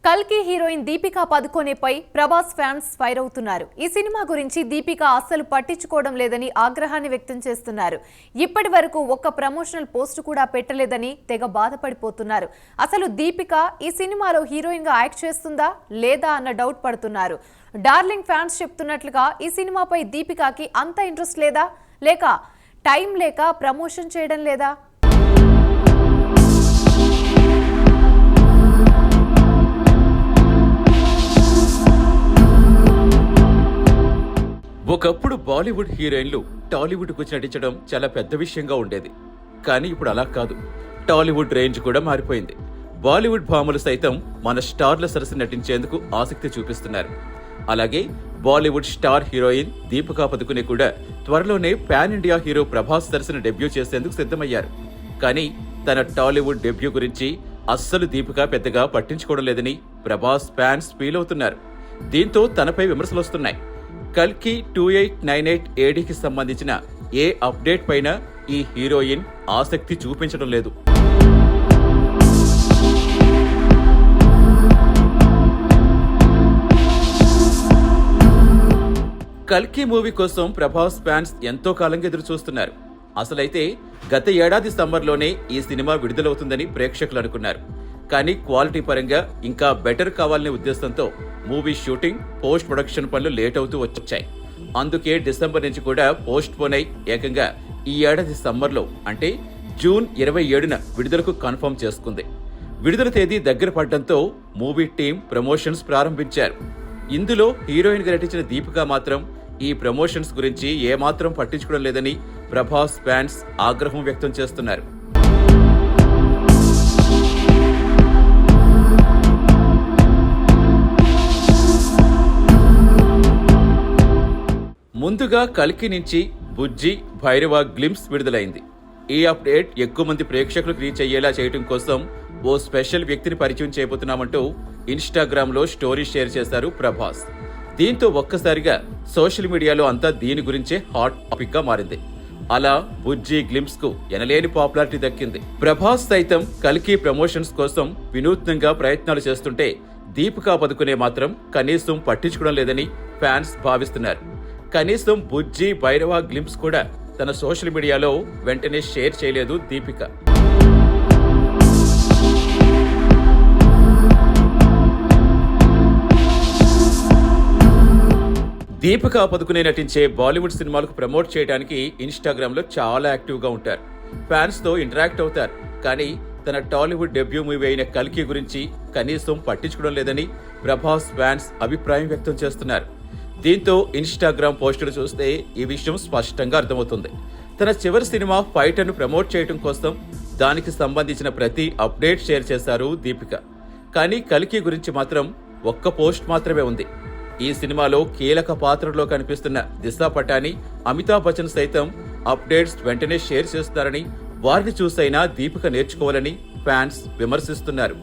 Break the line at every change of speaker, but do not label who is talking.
కల్కి హీరోయిన్ దీపికా పదుకోనేపై Prabhas fans fire అవుతున్నారు. ఈ సినిమా గురించి దీపికా అస్సలు పట్టించుకోవడం లేదని ఆగ్రహాన్ని వ్యక్తం చేస్తున్నారు. ఇప్పటి వరకు ఒక్క ప్రమోషనల్ పోస్ట్ కూడా పెట్టలేదని తెగ బాధపడిపోతున్నారు. అసలు దీపికా ఈ సినిమాలో హీరోయిన్ గా యాక్ట్ చేస్తుందా లేదా అన్న డౌట్ పడుతున్నారు. డార్లింగ్ ఫ్యాన్స్ చెప్తున్నట్లుగా ఈ సినిమాపై దీపికాకి అంత ఇంట్రెస్ట్ లేదా, లేక టైం లేక ప్రమోషన్ చేయడం లేదా?
ఒకప్పుడు బాలీవుడ్ హీరోయిన్లు టాలీవుడ్కు వచ్చి నటించడం చాలా పెద్ద విషయంగా ఉండేది. కానీ ఇప్పుడు అలా కాదు. టాలీవుడ్ రేంజ్ కూడా మారిపోయింది. బాలీవుడ్ భామలు సైతం మన స్టార్ల సరసన నటించేందుకు ఆసక్తి చూపిస్తున్నారు. అలాగే బాలీవుడ్ స్టార్ హీరోయిన్ దీపికా పదుకునే కూడా త్వరలోనే పాన్ ఇండియా హీరో ప్రభాస్ సరసన డెబ్యూ చేసేందుకు సిద్ధమయ్యారు. కానీ తన టాలీవుడ్ డెబ్యూ గురించి అస్సలు దీపికా పెద్దగా పట్టించుకోవడం లేదని ప్రభాస్ ఫ్యాన్స్ ఫీల్ అవుతున్నారు. దీంతో తనపై విమర్శలొస్తున్నాయి. కల్కి 2898 ADకి సంబంధించిన ఏ అప్డేట్ పైన ఈ హీరోయిన్ ఆసక్తి చూపించడం లేదు. కల్కి మూవీ కోసం ప్రభాస్ ఫ్యాన్స్ ఎంతో కాలంగా ఎదురు చూస్తున్నారు. అసలైతే గత ఏడాది సమ్మర్లోనే ఈ సినిమా విడుదలవుతుందని ప్రేక్షకులు అనుకున్నారు. కానీ క్వాలిటీ పరంగా ఇంకా బెటర్ కావాలనే ఉద్దేశంతో మూవీ షూటింగ్, పోస్ట్ ప్రొడక్షన్ పనులు లేట్ అవుతూ వచ్చాయి. అందుకే డిసెంబర్ నుంచి కూడా పోస్ట్ పోన్ అయి ఏకంగా ఈ ఏడాది సమ్మర్లో అంటే జూన్ 27న విడుదలకు కన్ఫర్మ్ చేసుకుంది. విడుదల తేదీ దగ్గర పడడంతో మూవీ టీం ప్రమోషన్స్ ప్రారంభించారు. ఇందులో హీరోయిన్ గా నటించిన దీపికా మాత్రం ఈ ప్రమోషన్స్ గురించి ఏమాత్రం పట్టించుకోవడం లేదని ప్రభాస్ ఫ్యాన్స్ ఆగ్రహం వ్యక్తం చేస్తున్నారు. ముందుగా కల్కి నుంచి బుజ్జి, భైరవ గ్లింప్స్ విడుదలైంది. ఈ అప్డేట్ ఎక్కువ మంది ప్రేక్షకులకు రీచ్ అయ్యేలా చేయడం కోసం ఓ స్పెషల్ వ్యక్తిని పరిచయం చేయబోతున్నామంటూ ఇన్స్టాగ్రామ్ లో స్టోరీ షేర్ చేశారు ప్రభాస్. దీంతో ఒక్కసారిగా సోషల్ మీడియాలో అంతా దీని గురించే హాట్ టాపిక్ గా మారింది. అలా బుజ్జి గ్లింప్స్ కు ఎనలేని పాపులారిటీ దక్కింది. ప్రభాస్ సైతం కల్కి ప్రమోషన్స్ కోసం వినూత్నంగా ప్రయత్నాలు చేస్తుంటే దీపికా పదుకునే మాత్రం కనీసం పట్టించుకోవడం లేదని ఫ్యాన్స్ భావిస్తున్నారు. కనీసం బుజ్జి, భైరవ గ్లింప్స్ కూడా తన సోషల్ మీడియాలో వెంటనే షేర్ చేయలేదు దీపిక. దీపికా పదుకునే నటించే బాలీవుడ్ సినిమాలకు ప్రమోట్ చేయడానికి ఇన్స్టాగ్రామ్ లో చాలా యాక్టివ్ గా ఉంటారు. ఫ్యాన్స్ తో ఇంటరాక్ట్ అవుతారు. కానీ తన టాలీవుడ్ డెబ్యూ మూవీ అయిన కల్కి గురించి కనీసం పట్టించుకోవడం లేదని ప్రభాస్ ఫ్యాన్స్ అభిప్రాయం వ్యక్తం చేస్తున్నారు. దీంతో ఇన్స్టాగ్రామ్ పోస్టులు చూస్తే ఈ విషయం స్పష్టంగా అర్థమవుతుంది. తన చివరి సినిమా ఫైటర్ ను ప్రమోట్ చేయడం కోసం దానికి సంబంధించిన ప్రతి అప్డేట్ షేర్ చేశారు దీపిక. కానీ కల్కి గురించి మాత్రం ఒక్క పోస్ట్ మాత్రమే ఉంది. ఈ సినిమాలో కీలక పాత్రలో కనిపిస్తున్న దిశా పటాని, అమితాబ్ బచ్చన్ సైతం అప్డేట్స్ వెంటనే షేర్ చేస్తున్నారని, వారిని చూసైనా దీపిక నేర్చుకోవాలని ఫ్యాన్స్ విమర్శిస్తున్నారు.